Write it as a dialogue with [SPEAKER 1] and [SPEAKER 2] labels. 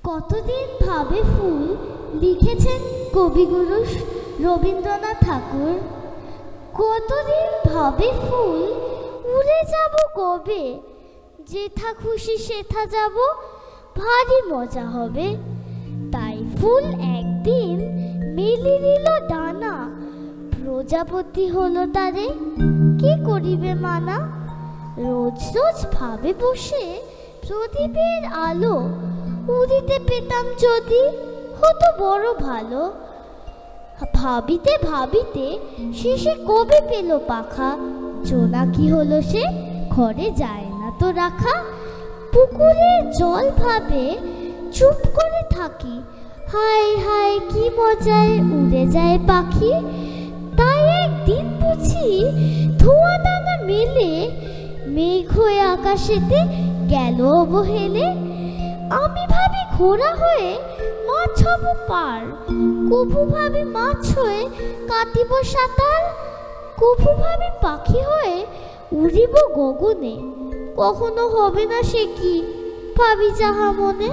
[SPEAKER 1] কতদিন ভাবে ফুল লিখেছেন কবিগুরু রবীন্দ্রনাথ ঠাকুর। কতদিন ভাবে ফুল উড়ে যাব কবে, যেথা খুশি সেথা যাব, ভারী মজা হবে। তাই ফুল একদিন মেলি দিল ডানা, প্রজাপতি হলো তারে কি করিবে মানা। রোজ রোজ ভাবে বসে প্রদীপের আলো, উড়িতে পেতাম যদি হতো বড় ভালো। ভাবিতে ভাবিতে শেষে কবে পেল পাখা, জোনাকি হলো সে ঘরে যায় না তো রাখা। পুকুরের জল ভাবে চুপ করে থাকি, হায় হায় কি মজায় উড়ে যায় পাখি। তাই একদিন বুঝি ধোঁয়া দানা মেলে, মেঘ হয়ে আকাশেতে গেল অবহেলে। আমি ভাবি ঘোড়া হয়ে মাছ হব পার, কভু ভাবি মাছ হয়ে কাটিব সাঁতার। কভু ভাবি পাখি হয়ে উড়িব গগনে, কখনো হবে না সে কি ভাবি যাহা মনে।